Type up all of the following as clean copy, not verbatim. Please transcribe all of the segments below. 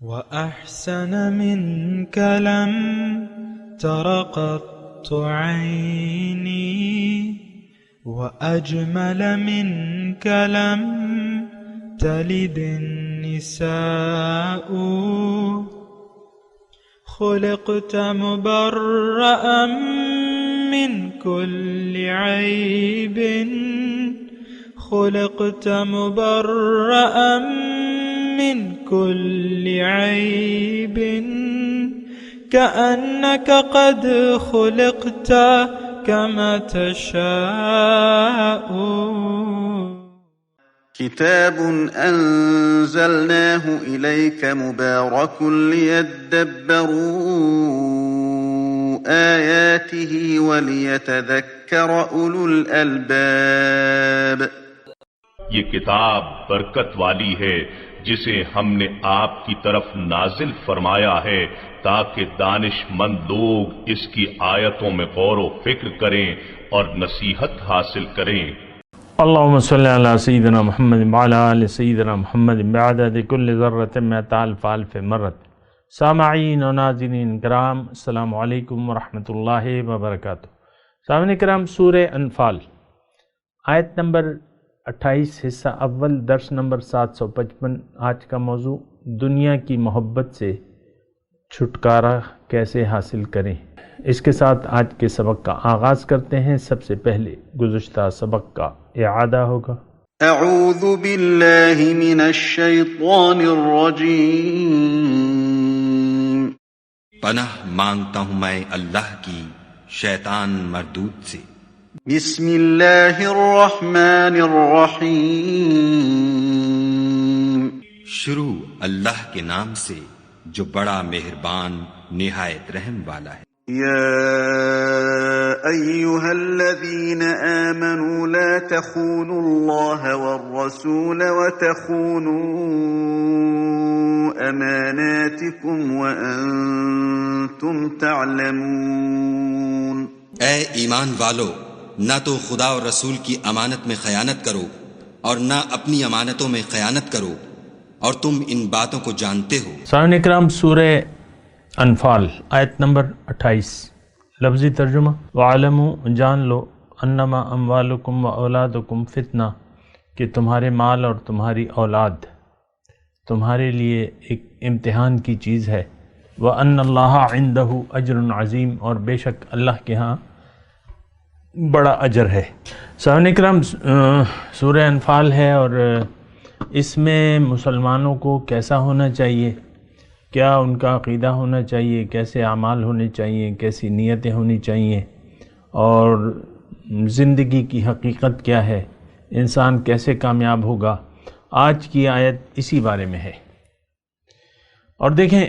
وأحسن منك لم تر قط عيني وأجمل منك لم تلد النساء خلقت مبرأ من كل عيب خلقت مبرأ من كل عيب كأنك قد خلقت كما تشاء. كتاب أنزلناه إليك مبارك ليدبروا آياته وليتذكر أولو الألباب. یہ کتاب برکت والی ہے جسے ہم نے آپ کی طرف نازل فرمایا ہے تاکہ دانش مند لوگ اس کی آیتوں میں غور و فکر کریں اور نصیحت حاصل کریں. اللهم صل على سيدنا محمد وعلى آل سيدنا محمد بعدد كل ذرة مئة ألف ألف مرة. سامعین و ناظرین کرام، السلام علیکم ورحمۃ اللہ وبرکاتہ. سامعین کرام، سورہ انفال آیت نمبر 28 حصہ اول درس نمبر 755. آج کا موضوع دنیا کی محبت سے چھٹکارا کیسے حاصل کریں. اس کے ساتھ آج کے سبق کا آغاز کرتے ہیں. سب سے پہلے گزشتہ سبق کا اعادہ ہوگا. اعوذ باللہ من الشیطان الرجیم. پناہ مانگتا ہوں میں اللہ کی شیطان مردود سے. بسم اللہ الرحمن الرحیم. شروع اللہ کے نام سے جو بڑا مہربان نہایت رحم والا ہے. یا ایہا الذین آمنوا لا تخونوا اللہ والرسول وتخونوا اماناتکم وانتم تعلمون. اے ایمان والو، نہ تو خدا اور رسول کی امانت میں خیانت کرو اور نہ اپنی امانتوں میں خیانت کرو اور تم ان باتوں کو جانتے ہو. سامعین اکرام، سورہ انفال آیت نمبر 28. لفظی ترجمہ: وَعَلَمُوا، جان لو، انما اموالکم و اولادکم فتنہ، کہ تمہارے مال اور تمہاری اولاد تمہارے لیے ایک امتحان کی چیز ہے. وَأَنَّ اللَّهَ عِندَهُ أَجْرٌ عَظِيمٌ، اور بے شک اللہ کے ہاں بڑا اجر ہے. سامعین اکرام، سورہ انفال ہے اور اس میں مسلمانوں کو کیسا ہونا چاہیے، کیا ان کا عقیدہ ہونا چاہیے، کیسے اعمال ہونے چاہیے، کیسی نیتیں ہونی چاہیے، اور زندگی کی حقیقت کیا ہے، انسان کیسے کامیاب ہوگا. آج کی آیت اسی بارے میں ہے. اور دیکھیں،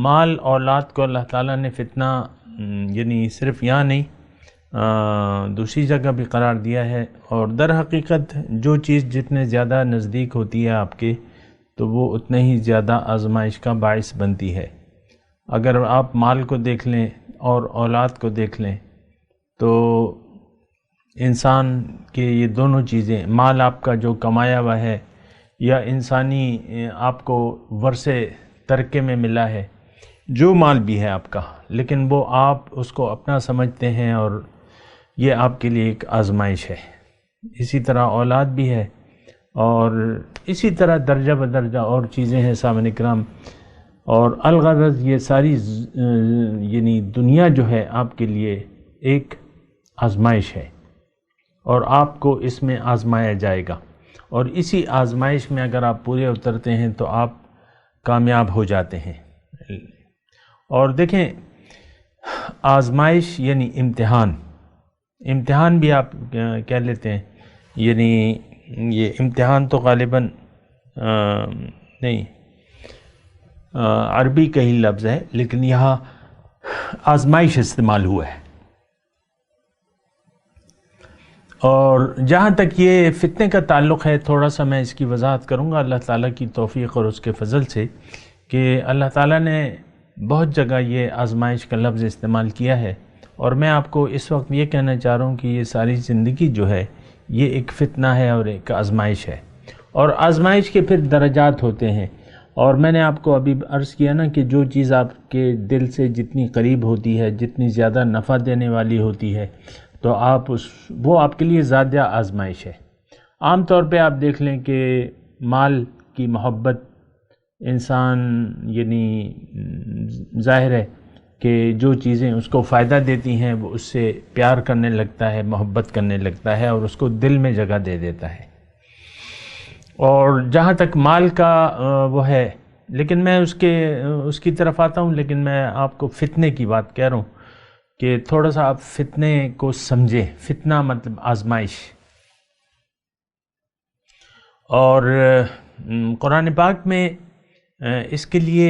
مال اولاد کو اللہ تعالیٰ نے فتنہ یعنی صرف یہاں نہیں دوسری جگہ بھی قرار دیا ہے. اور در حقیقت جو چیز جتنے زیادہ نزدیک ہوتی ہے آپ کے، تو وہ اتنے ہی زیادہ آزمائش کا باعث بنتی ہے. اگر آپ مال کو دیکھ لیں اور اولاد کو دیکھ لیں تو انسان کے یہ دونوں چیزیں، مال آپ کا جو کمایا ہوا ہے یا انسانی آپ کو ورثے ترکے میں ملا ہے، جو مال بھی ہے آپ کا، لیکن وہ آپ اس کو اپنا سمجھتے ہیں اور یہ آپ کے لیے ایک آزمائش ہے. اسی طرح اولاد بھی ہے اور اسی طرح درجہ بدرجہ اور چیزیں ہیں سامعین کرام. اور الغرض یہ ساری یعنی دنیا جو ہے آپ کے لیے ایک آزمائش ہے اور آپ کو اس میں آزمایا جائے گا. اور اسی آزمائش میں اگر آپ پورے اترتے ہیں تو آپ کامیاب ہو جاتے ہیں. اور دیکھیں، آزمائش یعنی امتحان بھی آپ کہہ لیتے ہیں. یعنی یہ امتحان تو غالباً نہیں، عربی کا ہی لفظ ہے، لیکن یہاں آزمائش استعمال ہوا ہے. اور جہاں تک یہ فتنے کا تعلق ہے، تھوڑا سا میں اس کی وضاحت کروں گا اللہ تعالیٰ کی توفیق اور اس کے فضل سے، کہ اللہ تعالیٰ نے بہت جگہ یہ آزمائش کا لفظ استعمال کیا ہے. اور میں آپ کو اس وقت یہ کہنا چاہ رہا ہوں کہ یہ ساری زندگی جو ہے یہ ایک فتنہ ہے اور ایک آزمائش ہے. اور آزمائش کے پھر درجات ہوتے ہیں. اور میں نے آپ کو ابھی عرض کیا نا کہ جو چیز آپ کے دل سے جتنی قریب ہوتی ہے، جتنی زیادہ نفع دینے والی ہوتی ہے، تو وہ آپ کے لیے زیادہ آزمائش ہے۔ عام طور پہ آپ دیکھ لیں کہ مال کی محبت انسان یعنی ظاہر ہے کہ جو چیزیں اس کو فائدہ دیتی ہیں وہ اس سے پیار کرنے لگتا ہے، محبت کرنے لگتا ہے اور اس کو دل میں جگہ دے دیتا ہے۔ اور جہاں تک مال کا وہ ہے، لیکن میں اس کی طرف آتا ہوں، لیکن میں آپ کو فتنے کی بات کہہ رہا ہوں کہ تھوڑا سا آپ فتنے کو سمجھیں۔ فتنہ مطلب آزمائش، اور قرآن پاک میں اس کے لیے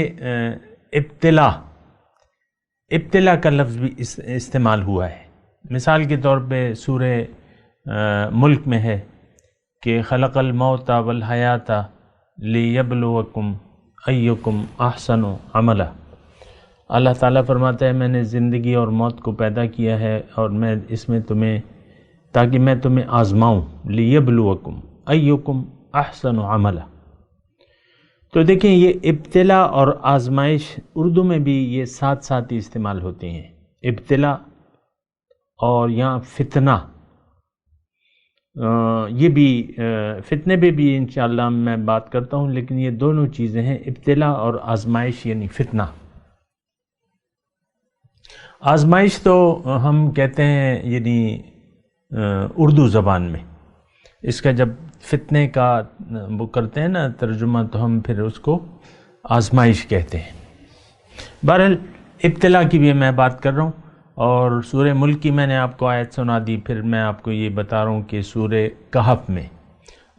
ابتلا کا لفظ بھی استعمال ہوا ہے۔ مثال کے طور پہ سورہ ملک میں ہے کہ خلق الموت والحیات لیبلوکم ایکم احسن عملا۔ اللہ تعالیٰ فرماتا ہے میں نے زندگی اور موت کو پیدا کیا ہے اور میں اس میں تاکہ میں تمہیں آزماؤں، لیبلوکم ایکم احسن عملا۔ تو دیکھیں یہ ابتلا اور آزمائش اردو میں بھی یہ ساتھ ساتھ ہی استعمال ہوتے ہیں، ابتلا اور یہاں فتنہ۔ یہ بھی فتنے پہ بھی انشاءاللہ میں بات کرتا ہوں، لیکن یہ دونوں چیزیں ہیں، ابتلا اور آزمائش یعنی فتنہ۔ آزمائش تو ہم کہتے ہیں یعنی اردو زبان میں، اس کا جب فتنے کا وہ کرتے ہیں نا ترجمہ تو ہم پھر اس کو آزمائش کہتے ہیں۔ بہرحال ابتلا کی بھی میں بات کر رہا ہوں، اور سورہ ملک کی میں نے آپ کو آیت سنا دی، پھر میں آپ کو یہ بتا رہا ہوں کہ سورہ کہف میں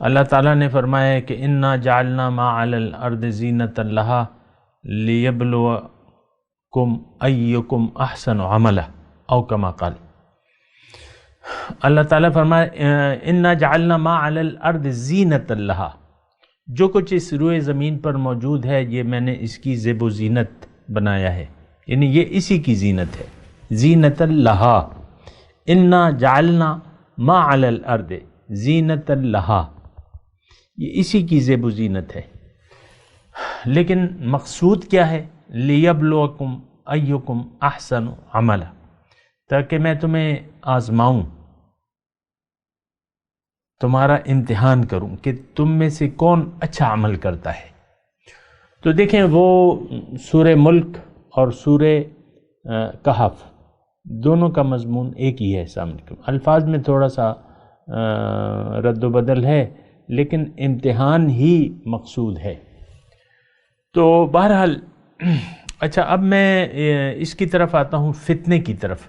اللہ تعالیٰ نے فرمایا ہے کہ انا جعلنا ما علی الارض زینۃ لہا لیبلوکم ایکم احسن عملا او کما قال۔ اللہ تعالیٰ فرمایا انا جعلنا ما علی الارض زینۃ لہا، جو کچھ اس روئے زمین پر موجود ہے یہ میں نے اس کی زیب و زینت بنایا ہے، یعنی یہ اسی کی زینت ہے، زینت لہا۔ انا جعلنا ما علی الارض زینت لہا، یہ اسی کی زیب و زینت ہے، لیکن مقصود کیا ہے؟ لیبلوکم ایکم احسن عملا، تاکہ میں تمہیں آزماؤں، تمہارا امتحان کروں کہ تم میں سے کون اچھا عمل کرتا ہے۔ تو دیکھیں وہ سورہ ملک اور سورہ کہف دونوں کا مضمون ایک ہی ہے سامنے، الفاظ میں تھوڑا سا رد و بدل ہے لیکن امتحان ہی مقصود ہے۔ تو بہرحال اچھا، اب میں اس کی طرف آتا ہوں، فتنے کی طرف۔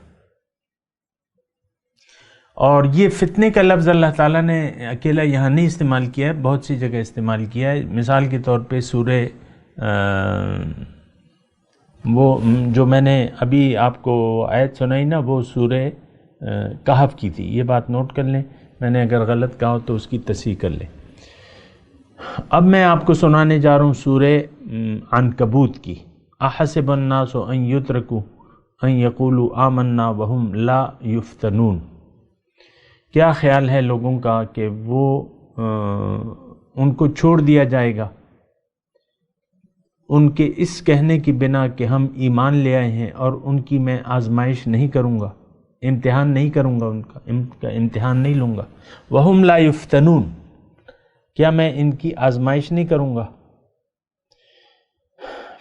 اور یہ فتنے کا لفظ اللہ تعالیٰ نے اکیلا یہاں نہیں استعمال کیا ہے، بہت سی جگہ استعمال کیا ہے۔ مثال کے طور پہ سورہ وہ جو میں نے ابھی آپ کو آیت سنائی نا، وہ سورہ کہف کی تھی، یہ بات نوٹ کر لیں، میں نے اگر غلط کہا ہو تو اس کی تصحیح کر لیں۔ اب میں آپ کو سنانے جا رہا ہوں سورہ عنکبوت کی۔ احسب الناس ان یترکوا ان یقولوا آمنا وہم لا یفتنون، کیا خیال ہے لوگوں کا کہ وہ ان کو چھوڑ دیا جائے گا ان کے اس کہنے کی بنا کہ ہم ایمان لے آئے ہیں اور ان کی میں آزمائش نہیں کروں گا، امتحان نہیں کروں گا، ان کا امتحان نہیں لوں گا۔ وہم لا یفتنون، کیا میں ان کی آزمائش نہیں کروں گا؟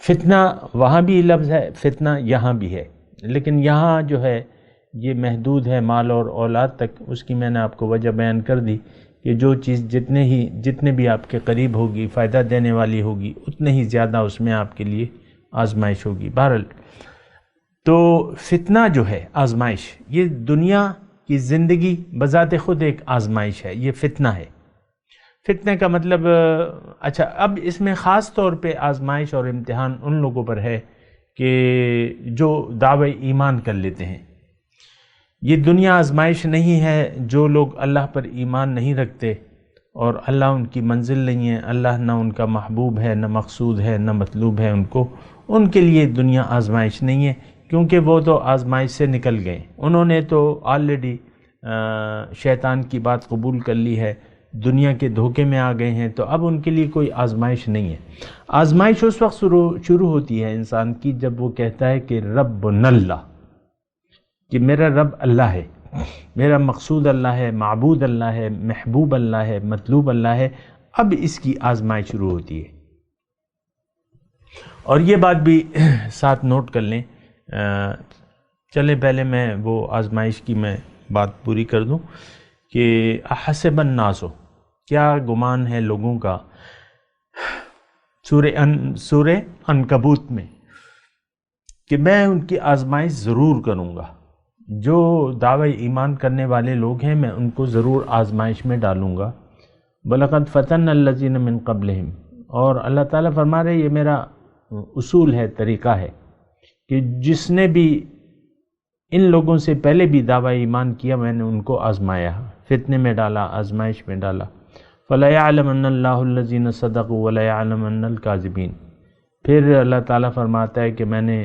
فتنہ وہاں بھی لفظ ہے، فتنہ یہاں بھی ہے، لیکن یہاں جو ہے یہ محدود ہے مال اور اولاد تک۔ اس کی میں نے آپ کو وجہ بیان کر دی کہ جو چیز جتنے بھی آپ کے قریب ہوگی، فائدہ دینے والی ہوگی، اتنے ہی زیادہ اس میں آپ کے لیے آزمائش ہوگی۔ بہرحال تو فتنہ جو ہے، آزمائش، یہ دنیا کی زندگی بذات خود ایک آزمائش ہے، یہ فتنہ ہے۔ فتنے کا مطلب اچھا، اب اس میں خاص طور پہ آزمائش اور امتحان ان لوگوں پر ہے کہ جو دعوی ایمان کر لیتے ہیں۔ یہ دنیا آزمائش نہیں ہے جو لوگ اللہ پر ایمان نہیں رکھتے اور اللہ ان کی منزل نہیں ہے، اللہ نہ ان کا محبوب ہے، نہ مقصود ہے، نہ مطلوب ہے ان کے لیے دنیا آزمائش نہیں ہے، کیونکہ وہ تو آزمائش سے نکل گئے، انہوں نے تو آلریڈی شیطان کی بات قبول کر لی ہے دنیا کے دھوکے میں آ گئے ہیں، تو اب ان کے لیے کوئی آزمائش نہیں ہے۔ آزمائش اس وقت شروع ہوتی ہے انسان کی جب وہ کہتا ہے کہ ربنا اللہ، کہ میرا رب اللہ ہے، میرا مقصود اللہ ہے، معبود اللہ ہے، محبوب اللہ ہے، مطلوب اللہ ہے۔ اب اس کی آزمائش شروع ہوتی ہے۔ اور یہ بات بھی ساتھ نوٹ کر لیں، چلے پہلے میں وہ آزمائش کی میں بات پوری کر دوں کہ احسب الناس، کیا گمان ہے لوگوں کا، سورہ عنکبوت میں، کہ میں ان کی آزمائش ضرور کروں گا۔ جو دعوی ایمان کرنے والے لوگ ہیں میں ان کو ضرور آزمائش میں ڈالوں گا۔ وَلَقَدْ فَتَنَّا الَّذِينَ مِن قَبْلِهِمْ، اور اللہ تعالیٰ فرما رہے یہ میرا اصول ہے، طریقہ ہے کہ جس نے بھی ان لوگوں سے پہلے بھی دعوی ایمان کیا میں نے ان کو آزمایا، فتنے میں ڈالا، آزمائش میں ڈالا۔ فَلَيَعْلَمَنَّ اللَّهُ الَّذِينَ صَدَقُوا وَلَيَعْلَمَنَّ الْكَاذِبِينَ، پھر اللہ تعالیٰ فرماتا ہے کہ میں نے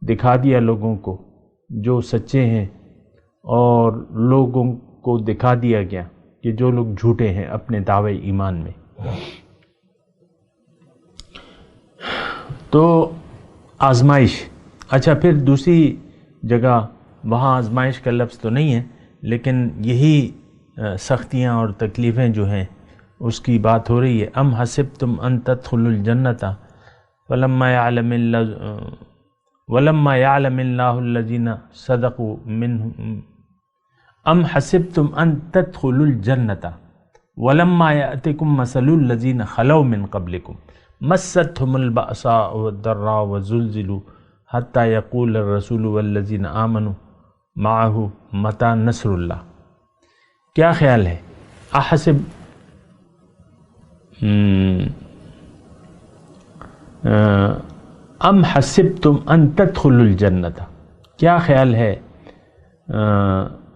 دکھا دیا لوگوں کو جو سچے ہیں، اور لوگوں کو دکھا دیا گیا کہ جو لوگ جھوٹے ہیں اپنے دعوی ایمان میں۔ تو آزمائش، اچھا پھر دوسری جگہ وہاں آزمائش کا لفظ تو نہیں ہے، لیکن یہی سختیاں اور تکلیفیں جو ہیں اس کی بات ہو رہی ہے۔ ام حسبتم ان تدخلوا الجنۃ ولما يعلم الله الذين صدقوا منهم، ام حسبتم ان تدخلوا الجنة ولما يأتكم مثل الذين خلوا من قبلكم مستهم البأساء والضراء وزلزلوا حتى يقول الرسول والذين آمنوا معه متى نصر اللہ۔ کیا خیال ہے؟ احسب ام حسبتم ان تدخلوا الجنۃ، کیا خیال ہے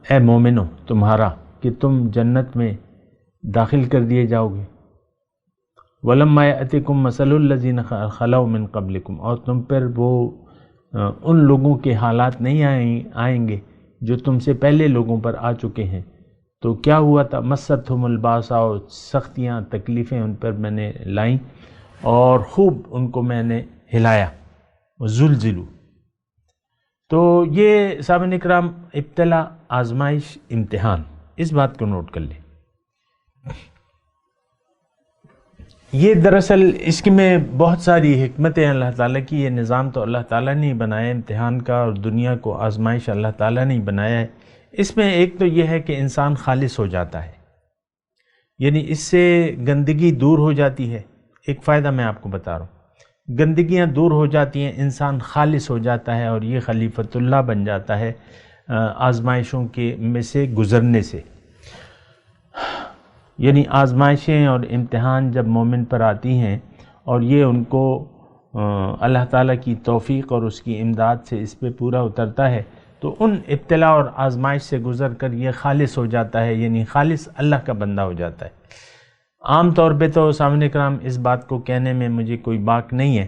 اے مومنو تمہارا کہ تم جنت میں داخل کر دیے جاؤ گے؟ وَلَمَّا يَأْتِكُمْ مَثَلُ الَّذِينَ خَلَوْا مِن قَبْلِكُمْ، اور تم پر وہ ان لوگوں کے حالات نہیں آئیں گے جو تم سے پہلے لوگوں پر آ چکے ہیں۔ تو کیا ہوا تھا؟ مَسَّتْهُمُ الْبَأْسَاءُ، سختیاں تکلیفیں ان پر میں نے لائیں اور خوب ان کو میں نے ہلایا۔ وَزُلْزِلُوا، تو یہ سامعین اکرام ابتلا، آزمائش، امتحان، اس بات کو نوٹ کر لیں۔ یہ دراصل اس میں بہت ساری حکمتیں اللہ تعالیٰ کی، یہ نظام تو اللہ تعالیٰ نے بنایا امتحان کا، اور دنیا کو آزمائش اللہ تعالیٰ نے بنایا ہے۔ اس میں ایک تو یہ ہے کہ انسان خالص ہو جاتا ہے، یعنی اس سے گندگی دور ہو جاتی ہے۔ ایک فائدہ میں آپ کو بتا رہا ہوں، گندگیاں دور ہو جاتی ہیں، انسان خالص ہو جاتا ہے، اور یہ خلیفۃ اللہ بن جاتا ہے آزمائشوں کے میں سے گزرنے سے۔ یعنی آزمائشیں اور امتحان جب مومن پر آتی ہیں اور یہ ان کو اللہ تعالیٰ کی توفیق اور اس کی امداد سے اس پہ پورا اترتا ہے، تو ان ابتلا اور آزمائش سے گزر کر یہ خالص ہو جاتا ہے، یعنی خالص اللہ کا بندہ ہو جاتا ہے۔ عام طور پہ تو سامعین کرام اس بات کو کہنے میں مجھے کوئی باک نہیں ہے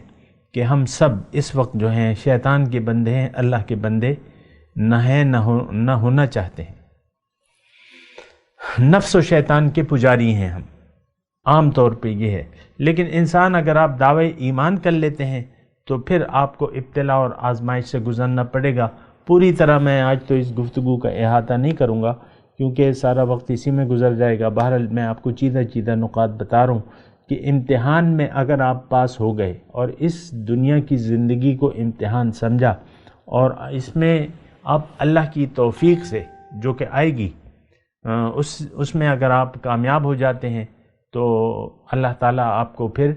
کہ ہم سب اس وقت جو ہیں شیطان کے بندے ہیں، اللہ کے بندے نہ ہونا چاہتے ہیں، نفس و شیطان کے پجاری ہیں ہم، عام طور پہ یہ ہے۔ لیکن انسان اگر آپ دعوی ایمان کر لیتے ہیں تو پھر آپ کو ابتلا اور آزمائش سے گزرنا پڑے گا۔ پوری طرح میں آج تو اس گفتگو کا احاطہ نہیں کروں گا کیونکہ سارا وقت اسی میں گزر جائے گا۔ بہرحال میں آپ کو چیدہ نکات بتا رہا ہوں کہ امتحان میں اگر آپ پاس ہو گئے اور اس دنیا کی زندگی کو امتحان سمجھا، اور اس میں آپ اللہ کی توفیق سے جو کہ آئے گی اس میں اگر آپ کامیاب ہو جاتے ہیں تو اللہ تعالیٰ آپ کو پھر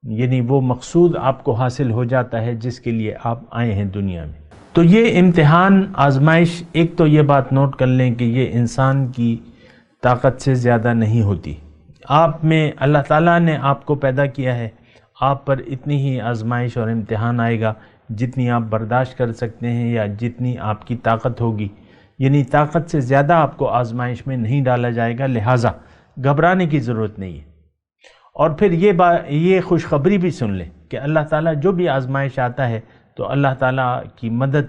یعنی وہ مقصود آپ کو حاصل ہو جاتا ہے جس کے لیے آپ آئے ہیں دنیا میں۔ تو یہ امتحان، آزمائش، ایک تو یہ بات نوٹ کر لیں کہ یہ انسان کی طاقت سے زیادہ نہیں ہوتی۔ آپ میں اللہ تعالیٰ نے آپ کو پیدا کیا ہے، آپ پر اتنی ہی آزمائش اور امتحان آئے گا جتنی آپ برداشت کر سکتے ہیں یا جتنی آپ کی طاقت ہوگی، یعنی طاقت سے زیادہ آپ کو آزمائش میں نہیں ڈالا جائے گا، لہٰذا گھبرانے کی ضرورت نہیں ہے۔ اور پھر یہ خوشخبری بھی سن لیں کہ اللہ تعالیٰ جو بھی آزمائش آتا ہے تو اللہ تعالیٰ کی مدد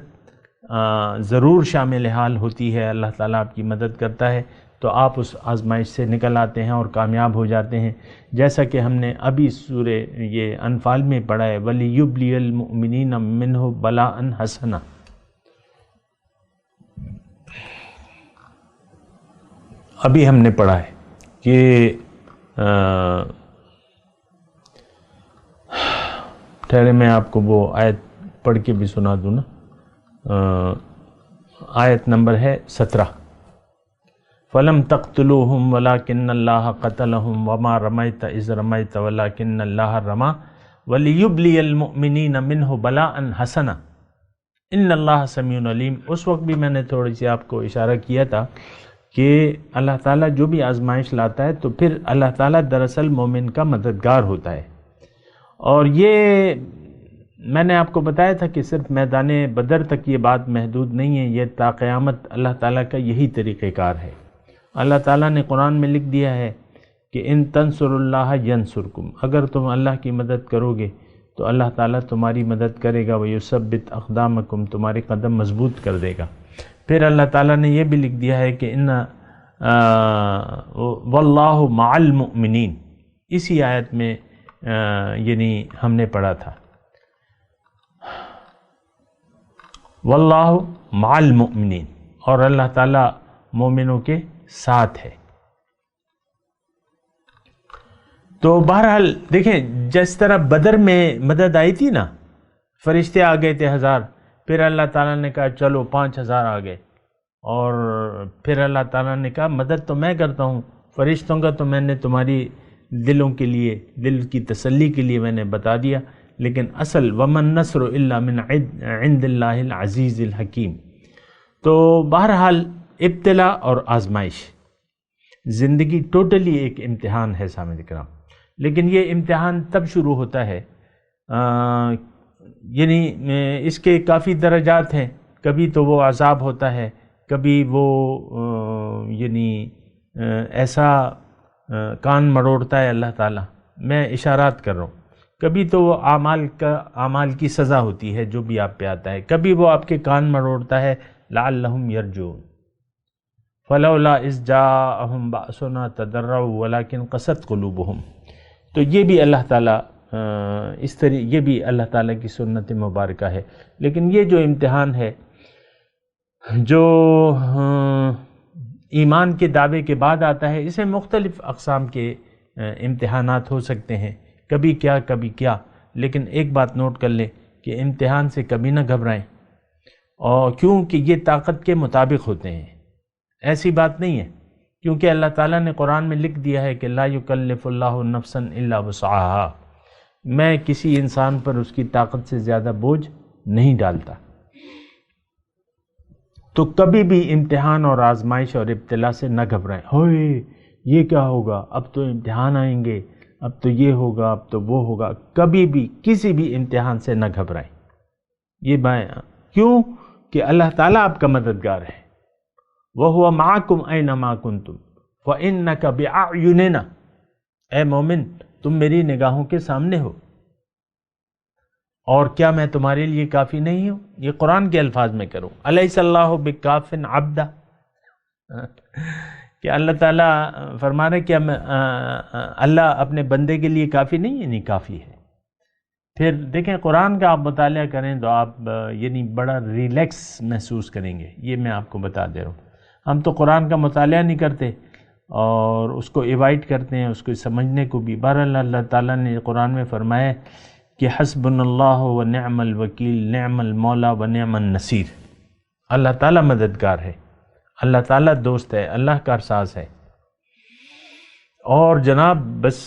ضرور شامل حال ہوتی ہے، اللہ تعالیٰ آپ کی مدد کرتا ہے۔ تو آپ اس آزمائش سے نکل آتے ہیں اور کامیاب ہو جاتے ہیں، جیسا کہ ہم نے ابھی سورہ یہ انفال میں پڑھا ہے وَلِيُبْلِيَ الْمُؤْمِنِينَ مِنْهُ بَلَاءً حَسَنًا۔ ابھی ہم نے پڑھا ہے کہ ٹھہرے میں آپ کو وہ آیت پڑھ کے بھی سنا دوں نا، آیت نمبر ہے 17 فَلَمْ تَقْتُلُوهُمْ وَلَكِنَّ اللَّهَ قَتَلَهُمْ وَمَا رَمَيْتَ إِذْ رَمَيْتَ وَلَكِنَّ اللَّهَ رَمَى وَلِيُبْلِيَ الْمُؤْمِنِينَ مِنْهُ بَلَاءً حَسَنًا إِنَّ اللَّهَ سَمِيعٌ عَلِيمٌ۔ اس وقت بھی میں نے تھوڑی سی آپ کو اشارہ کیا تھا کہ اللہ تعالیٰ جو بھی آزمائش لاتا ہے تو پھر اللہ تعالیٰ دراصل مومن کا مددگار ہوتا ہے، اور یہ میں نے آپ کو بتایا تھا کہ صرف میدان بدر تک یہ بات محدود نہیں ہے، یہ تا قیامت اللہ تعالیٰ کا یہی طریقہ کار ہے۔ اللہ تعالیٰ نے قرآن میں لکھ دیا ہے کہ ان تنصر اللہ ینصرکم، اگر تم اللہ کی مدد کرو گے تو اللہ تعالیٰ تمہاری مدد کرے گا، ویثبت اقدامکم، تمہارے قدم مضبوط کر دے گا۔ پھر اللہ تعالیٰ نے یہ بھی لکھ دیا ہے کہ ان واللہ مع المؤمنین، اسی آیت میں یعنی ہم نے پڑھا تھا واللہ مع المؤمنین، اور اللہ تعالیٰ مومنوں کے ساتھ ہے۔ تو بہرحال دیکھیں جس طرح بدر میں مدد آئی تھی نا، فرشتے آ گئے تھے 1000، پھر اللہ تعالیٰ نے کہا چلو 5000 آ گئے، اور پھر اللہ تعالیٰ نے کہا مدد تو میں کرتا ہوں، فرشتوں کا تو میں نے تمہاری دلوں کے لیے، دل کی تسلی کے لیے میں نے بتا دیا، لیکن اصل ومن نصر الا من عند اللہ العزیز الحکیم۔ تو بہرحال ابتلا اور آزمائش، زندگی ٹوٹلی ایک امتحان ہے سامعین کرام، لیکن یہ امتحان تب شروع ہوتا ہے یعنی اس کے کافی درجات ہیں، کبھی تو وہ عذاب ہوتا ہے، کبھی وہ یعنی ایسا کان مروڑتا ہے اللہ تعالیٰ، میں اشارات کر رہا ہوں، کبھی تو وہ اعمال کی سزا ہوتی ہے جو بھی آپ پہ آتا ہے، کبھی وہ آپ کے کان مروڑتا ہے لعلہم یرجون فلولا اذ جاءہم بأسنا تضرعوا ولکن قست قلوبہم۔ تو یہ بھی اللہ تعالیٰ یہ بھی اللہ تعالیٰ کی سنت مبارکہ ہے۔ لیکن یہ جو امتحان ہے، جو ایمان کے دعوے کے بعد آتا ہے، اسے مختلف اقسام کے امتحانات ہو سکتے ہیں، کبھی کیا کبھی کیا، لیکن ایک بات نوٹ کر لیں کہ امتحان سے کبھی نہ گھبرائیں، اور کیونکہ یہ طاقت کے مطابق ہوتے ہیں، ایسی بات نہیں ہے، کیونکہ اللہ تعالیٰ نے قرآن میں لکھ دیا ہے کہ لا یکلف اللہ نفسا الا وسعہا، میں کسی انسان پر اس کی طاقت سے زیادہ بوجھ نہیں ڈالتا۔ تو کبھی بھی امتحان اور آزمائش اور ابتلا سے نہ گھبرائیں، ہوئے یہ کیا ہوگا، اب تو امتحان آئیں گے، اب تو یہ ہوگا، اب تو وہ ہوگا، کبھی بھی کسی بھی امتحان سے نہ گھبرائیں۔ یہ کیوں کہ اللہ تعالیٰ آپ کا مددگار ہے، وَهُوَ مَعَكُمْ أَيْنَمَا كُنْتُمْ وَإِنَّكَ بِأَعْيُنِنَا، اے مومن تم میری نگاہوں کے سامنے ہو، اور کیا میں تمہارے لیے کافی نہیں ہوں؟ یہ قرآن کے الفاظ میں کروں، أَلَيْسَ اللَّهُ بِكَافٍ عَبْدًا، کہ اللہ تعالیٰ فرما رہے کہ اللہ اپنے بندے کے لیے کافی نہیں ہے، نہیں کافی ہے۔ پھر دیکھیں قرآن کا آپ مطالعہ کریں تو آپ یعنی بڑا ریلیکس محسوس کریں گے، یہ میں آپ کو بتا دے رہا ہوں۔ ہم تو قرآن کا مطالعہ نہیں کرتے اور اس کو ایوائڈ کرتے ہیں، اس کو سمجھنے کو بھی۔ بہرحال اللہ تعالیٰ نے قرآن میں فرمایا کہ حسبنا اللہ و نعم الوکیل نعم المولا و نعم النصیر، اللہ تعالیٰ مددگار ہے، اللہ تعالیٰ دوست ہے، اللہ کارساز ہے۔ اور جناب بس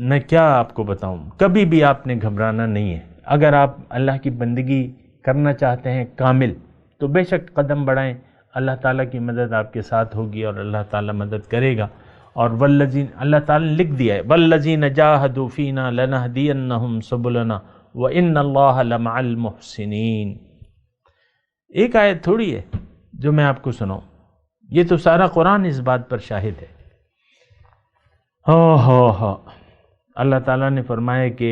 میں کیا آپ کو بتاؤں، کبھی بھی آپ نے گھبرانا نہیں ہے۔ اگر آپ اللہ کی بندگی کرنا چاہتے ہیں کامل تو بے شک قدم بڑھائیں، اللہ تعالیٰ کی مدد آپ کے ساتھ ہوگی اور اللہ تعالیٰ مدد کرے گا۔ اور والذین، اللہ تعالیٰ نے لکھ دیا ہے والذین جاہدوا فینا لنہدینہم سبلنا وان اللہ لمع المحسنین۔ ایک آیت تھوڑی ہے جو میں آپ کو سناؤں، یہ تو سارا قرآن اس بات پر شاہد ہے۔ اللہ تعالیٰ نے فرمایا کہ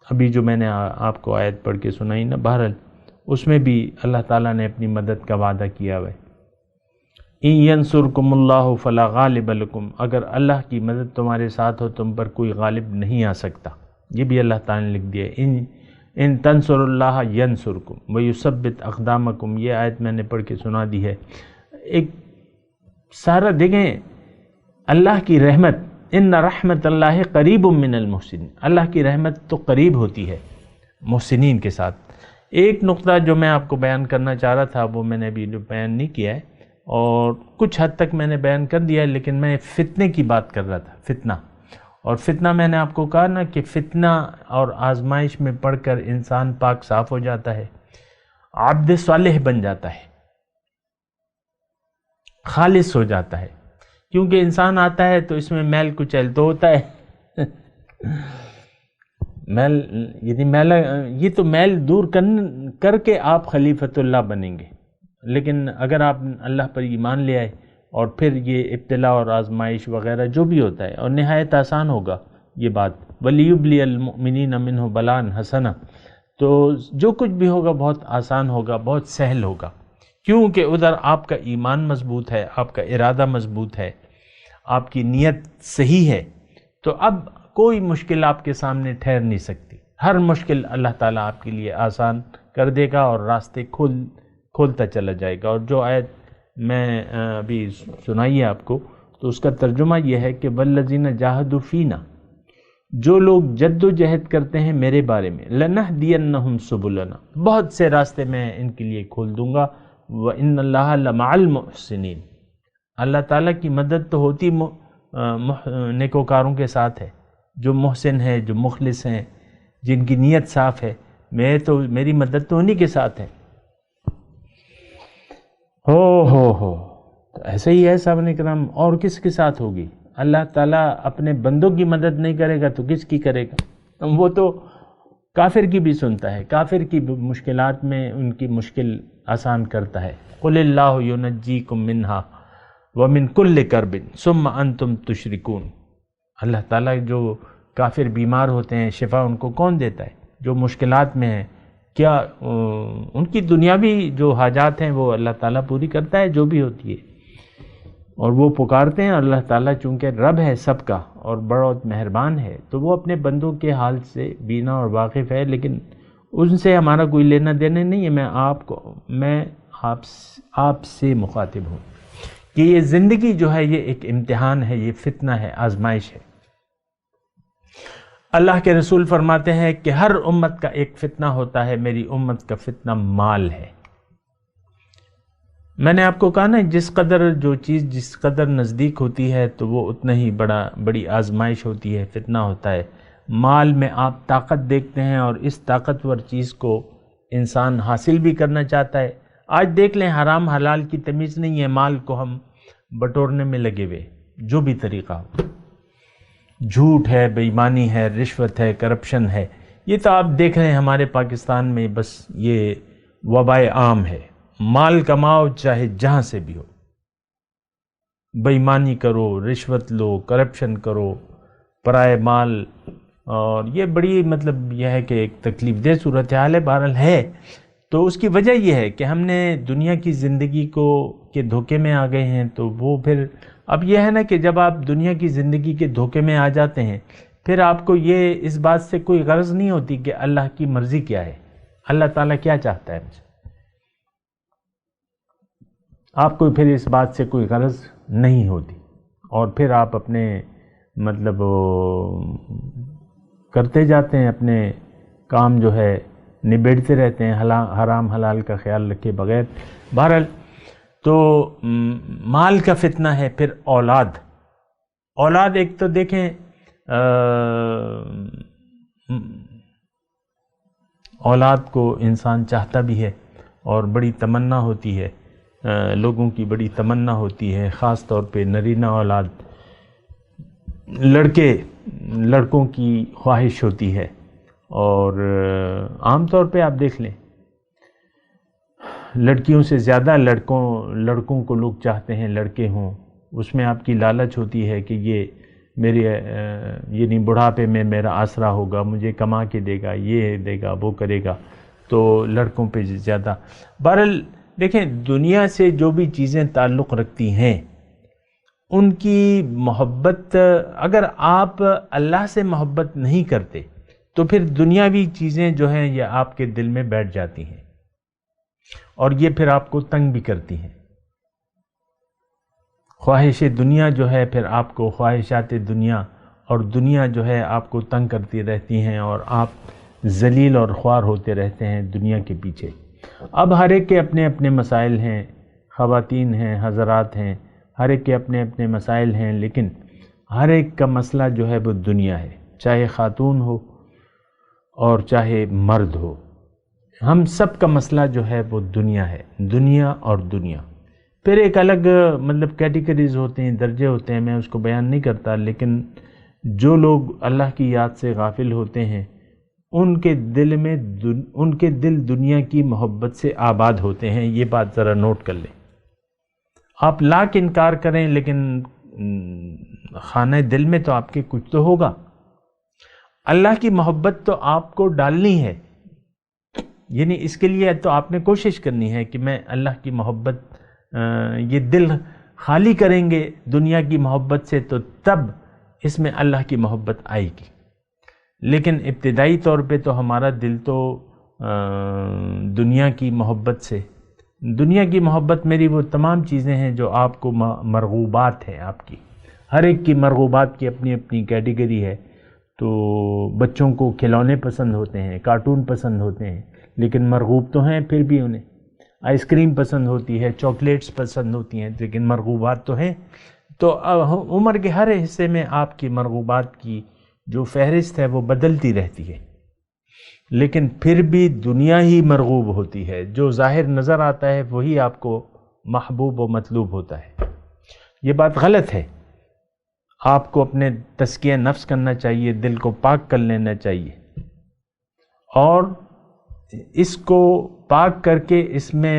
ابھی جو میں نے آپ کو آیت پڑھ کے سنائی نا، بہرحال اس میں بھی اللہ تعالیٰ نے اپنی مدد کا وعدہ کیا ہوا ہے۔ ان ینصرکم اللہ فلا غالب لکم، اگر اللہ کی مدد تمہارے ساتھ ہو تم پر کوئی غالب نہیں آ سکتا. یہ بھی اللہ تعالیٰ نے لکھ دیا ہے، ان تنصر اللہ ینصرکم ویثبت اقدامکم. یہ آیت میں نے پڑھ کے سنا دی ہے. ایک سارا دیکھیں اللہ کی رحمت، ان رحمت اللہ قریب من المحسنین، اللہ کی رحمت تو قریب ہوتی ہے محسنین کے ساتھ. ایک نقطہ جو میں آپ کو بیان کرنا چاہ رہا تھا وہ میں نے ابھی بیان نہیں کیا ہے، اور کچھ حد تک میں نے بیان کر دیا ہے، لیکن میں فتنے کی بات کر رہا تھا. فتنہ، اور فتنہ میں نے آپ کو کہا نا کہ فتنہ اور آزمائش میں پڑھ کر انسان پاک صاف ہو جاتا ہے، عبد صالح بن جاتا ہے، خالص ہو جاتا ہے. کیونکہ انسان آتا ہے تو اس میں میل کچیل تو ہوتا ہے میل، یعنی میل، یہ تو میل دور کر کے آپ خلیفۃ اللہ بنیں گے. لیکن اگر آپ اللہ پر ایمان لے آئے اور پھر یہ ابتلا اور آزمائش وغیرہ جو بھی ہوتا ہے، اور نہایت آسان ہوگا یہ بات، وَلِيُبْلِيَ الْمُؤْمِنِينَ مِنْهُ بَلَاءً حَسَنًا، تو جو کچھ بھی ہوگا بہت آسان ہوگا، بہت سہل ہوگا، کیونکہ ادھر آپ کا ایمان مضبوط ہے، آپ کا ارادہ مضبوط ہے، آپ کی نیت صحیح ہے. تو اب کوئی مشکل آپ کے سامنے ٹھہر نہیں سکتی. ہر مشکل اللہ تعالیٰ آپ کے لیے آسان کر دے گا اور راستے کھولتا چلا جائے گا. اور جو آیت میں ابھی سنائی ہے آپ کو، تو اس کا ترجمہ یہ ہے کہ وَالَّذِينَ جَاهَدُوا فِينَا، جو لوگ جد و جہد کرتے ہیں میرے بارے میں، لَنَهْدِيَنَّهُمْ سُبُلَنَا، بہت سے راستے میں ان کے لیے کھول دوں گا. وَإِنَّ اللَّهَ لَمَعَ الْمُحْسِنِينَ، اللہ تعالیٰ کی مدد تو ہوتی نیکوکاروں کے ساتھ ہے، جو محسن ہے، جو مخلص ہیں، جن کی نیت صاف ہے. میری مدد تو انہی کے ساتھ ہے. ہو تو ایسے ہی ہے صاحب کرام، اور کس کے ساتھ ہوگی؟ اللہ تعالیٰ اپنے بندوں کی مدد نہیں کرے گا تو کس کی کرے گا؟ وہ تو کافر کی بھی سنتا ہے، کافر کی مشکلات میں ان کی مشکل آسان کرتا ہے. قُلِ اللَّهُ يُنَجِّيكُم مِّنْهَا وَمِن كُلِّ كَرْبٍ ثُمَّ أَنْتُمْ تُشْرِكُونَ. اللہ تعالیٰ جو کافر بیمار ہوتے ہیں شفا ان کو کون دیتا ہے؟ جو مشکلات میں ہیں، کیا ان کی دنیاوی جو حاجات ہیں وہ اللہ تعالیٰ پوری کرتا ہے جو بھی ہوتی ہے، اور وہ پکارتے ہیں. اللہ تعالیٰ چونکہ رب ہے سب کا اور بہت مہربان ہے، تو وہ اپنے بندوں کے حال سے بینا اور واقف ہے. لیکن ان سے ہمارا کوئی لینا دینا نہیں ہے. میں آپ سے مخاطب ہوں کہ یہ زندگی جو ہے یہ ایک امتحان ہے، یہ فتنہ ہے، آزمائش ہے. اللہ کے رسول فرماتے ہیں کہ ہر امت کا ایک فتنہ ہوتا ہے، میری امت کا فتنہ مال ہے. میں نے آپ کو کہا نا، جس قدر جو چیز جس قدر نزدیک ہوتی ہے تو وہ اتنا ہی بڑی آزمائش ہوتی ہے، فتنہ ہوتا ہے. مال میں آپ طاقت دیکھتے ہیں، اور اس طاقتور چیز کو انسان حاصل بھی کرنا چاہتا ہے. آج دیکھ لیں، حرام حلال کی تمیز نہیں ہے، مال کو ہم بٹورنے میں لگے ہوئے، جو بھی طریقہ ہو. جھوٹ ہے، بے ایمانی ہے، رشوت ہے، کرپشن ہے. یہ تو آپ دیکھ رہے ہیں ہمارے پاکستان میں، بس یہ وبائے عام ہے. مال کماؤ چاہے جہاں سے بھی ہو، بے ایمانی کرو، رشوت لو، کرپشن کرو، پرائے مال. اور یہ بڑی یہ ہے کہ ایک تکلیف دہ صورتحال ہے. بہرحال ہے، تو اس کی وجہ یہ ہے کہ ہم نے دنیا کی زندگی کے دھوکے میں آ گئے ہیں. تو وہ پھر اب یہ ہے نا کہ جب آپ دنیا کی زندگی کے دھوکے میں آ جاتے ہیں، پھر آپ کو یہ اس بات سے کوئی غرض نہیں ہوتی کہ اللہ کی مرضی کیا ہے، اللہ تعالیٰ کیا چاہتا ہے مجھے. آپ کو پھر اس بات سے کوئی غرض نہیں ہوتی، اور پھر آپ اپنے کرتے جاتے ہیں، اپنے کام جو ہے نبیڑتے رہتے ہیں، حرام حلال کا خیال رکھے بغیر. بہرحال تو مال کا فتنہ ہے. پھر اولاد ایک تو دیکھیں، اولاد کو انسان چاہتا بھی ہے اور بڑی تمنا ہوتی ہے، لوگوں کی بڑی تمنا ہوتی ہے، خاص طور پہ نرینہ اولاد، لڑکوں کی خواہش ہوتی ہے. اور عام طور پہ آپ دیکھ لیں، لڑکیوں سے زیادہ لڑکوں کو لوگ چاہتے ہیں لڑکے ہوں. اس میں آپ کی لالچ ہوتی ہے کہ یہ میرے یعنی بڑھاپے میں میرا آسرا ہوگا، مجھے کما کے دے گا، یہ دے گا، وہ کرے گا. تو لڑکوں پہ زیادہ. بہرحال دیکھیں دنیا سے جو بھی چیزیں تعلق رکھتی ہیں ان کی محبت، اگر آپ اللہ سے محبت نہیں کرتے تو پھر دنیاوی چیزیں جو ہیں یہ آپ کے دل میں بیٹھ جاتی ہیں اور یہ پھر آپ کو تنگ بھی کرتی ہیں۔ خواہش دنیا جو ہے پھر آپ کو، خواہشات دنیا اور دنیا جو ہے آپ کو تنگ کرتی رہتی ہیں اور آپ ذلیل اور خوار ہوتے رہتے ہیں دنیا کے پیچھے۔ اب ہر ایک کے اپنے اپنے مسائل ہیں، خواتین ہیں، حضرات ہیں، ہر ایک کے اپنے اپنے مسائل ہیں، لیکن ہر ایک کا مسئلہ جو ہے وہ دنیا ہے، چاہے خاتون ہو اور چاہے مرد ہو، ہم سب کا مسئلہ جو ہے وہ دنیا ہے، دنیا اور دنیا۔ پھر ایک الگ مطلب کیٹیگریز ہوتے ہیں، درجے ہوتے ہیں، میں اس کو بیان نہیں کرتا، لیکن جو لوگ اللہ کی یاد سے غافل ہوتے ہیں ان کے دل میں ان کے دل دنیا کی محبت سے آباد ہوتے ہیں، یہ بات ذرا نوٹ کر لیں۔ آپ لاکھ انکار کریں لیکن خانہ دل میں تو آپ کے کچھ تو ہوگا۔ اللہ کی محبت تو آپ کو ڈالنی ہے، یعنی اس کے لیے تو آپ نے کوشش کرنی ہے کہ میں اللہ کی محبت، یہ دل خالی کریں گے دنیا کی محبت سے تو تب اس میں اللہ کی محبت آئے گی۔ لیکن ابتدائی طور پہ تو ہمارا دل تو دنیا کی محبت سے، دنیا کی محبت میری وہ تمام چیزیں ہیں جو آپ کو مرغوبات ہیں، آپ کی ہر ایک کی مرغوبات کی اپنی اپنی کیٹیگری ہے۔ تو بچوں کو کھلونے پسند ہوتے ہیں، کارٹون پسند ہوتے ہیں، لیکن مرغوب تو ہیں پھر بھی انہیں، آئس کریم پسند ہوتی ہے، چاکلیٹس پسند ہوتی ہیں، لیکن مرغوبات تو ہیں۔ تو عمر کے ہر حصے میں آپ کی مرغوبات کی جو فہرست ہے وہ بدلتی رہتی ہے، لیکن پھر بھی دنیا ہی مرغوب ہوتی ہے، جو ظاہر نظر آتا ہے وہی آپ کو محبوب و مطلوب ہوتا ہے۔ یہ بات غلط ہے، آپ کو اپنے تزکیہ نفس کرنا چاہیے، دل کو پاک کر لینا چاہیے اور اس کو پاک کر کے اس میں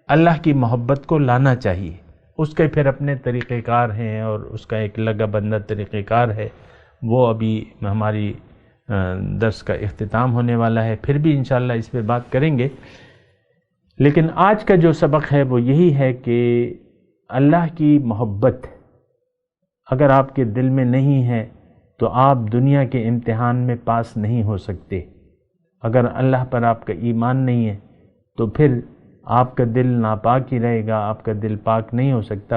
اللہ کی محبت کو لانا چاہیے۔ اس کے پھر اپنے طریقہ کار ہیں اور اس کا ایک لگا بندہ طریقہ کار ہے، وہ ابھی ہماری درس کا اختتام ہونے والا ہے، پھر بھی انشاءاللہ اس پہ بات کریں گے۔ لیکن آج کا جو سبق ہے وہ یہی ہے کہ اللہ کی محبت اگر آپ کے دل میں نہیں ہے تو آپ دنیا کے امتحان میں پاس نہیں ہو سکتے۔ اگر اللہ پر آپ کا ایمان نہیں ہے تو پھر آپ کا دل ناپاک ہی رہے گا، آپ کا دل پاک نہیں ہو سکتا۔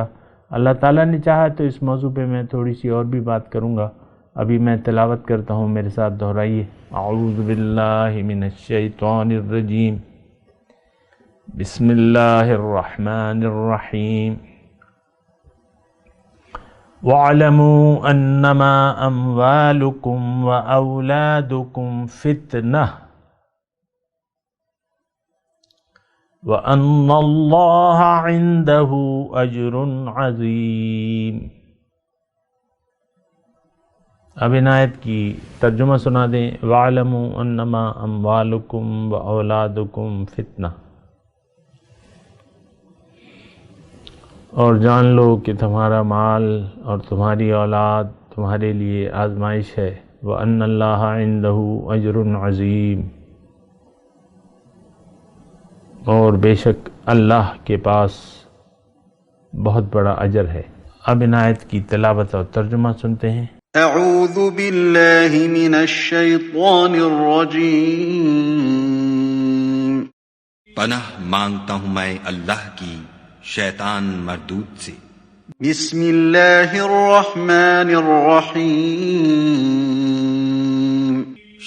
اللہ تعالیٰ نے چاہا تو اس موضوع پہ میں تھوڑی سی اور بھی بات کروں گا۔ ابھی میں تلاوت کرتا ہوں، میرے ساتھ دہرائیے۔ اعوذ باللہ من الشیطان الرجیم، بسم اللہ الرحمن الرحیم۔ وَاعْلَمُوا أَنَّمَا أَمْوَالُكُمْ وَأَوْلَادُكُمْ فِتْنَةٌ وَأَنَّ اللَّهَ عِندَهُ أَجْرٌ عَظِيمٌ۔ اب ان آیت کی ترجمہ سنا دیں۔ وَاعْلَمُوا أَنَّمَا أَمْوَالُكُمْ وَأَوْلَادُكُمْ فِتْنَةٌ، اور جان لو کہ تمہارا مال اور تمہاری اولاد تمہارے لیے آزمائش ہے۔ وَأَنَّ اللَّهَ عِندَهُ أَجْرٌ عَظِيمٌ، اور بے شک اللہ کے پاس بہت بڑا اجر ہے۔ اب ان آیت کی تلاوت اور ترجمہ سنتے ہیں۔ اعوذ باللہ من الشیطان الرجیم، پناہ مانگتا ہوں میں اللہ کی شیطان مردود سے۔ بسم اللہ الرحمن الرحیم،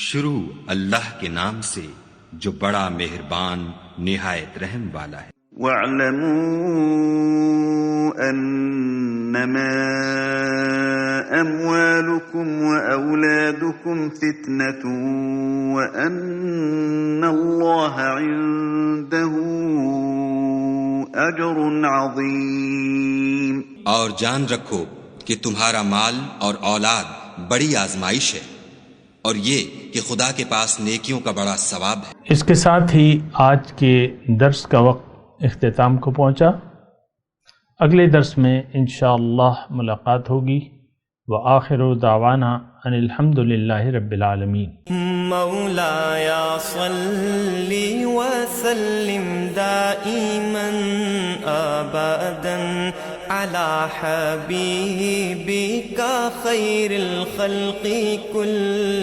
شروع اللہ کے نام سے جو بڑا مہربان نہایت رحم والا ہے۔ وَاعْلَمُوا أَنَّمَا أَمْوَالُكُمْ وَأَوْلَادُكُمْ فِتْنَةٌ وَأَنَّ اللَّهَ عِندَهُ أَجْرٌ عَظِيمٌ، اور جان رکھو کہ تمہارا مال اور اولاد بڑی آزمائش ہے، اور یہ کہ خدا کے پاس نیکیوں کا بڑا ثواب ہے۔ اس کے ساتھ ہی آج کے درس کا وقت اختتام کو پہنچا۔ اگلے درس میں انشاءاللہ ملاقات ہوگی۔ وآخر دعوانا ان الحمد للہ رب العالمین۔ مولاي صل وسلم دائما ابدا على حبيبك خير الخلق كلهم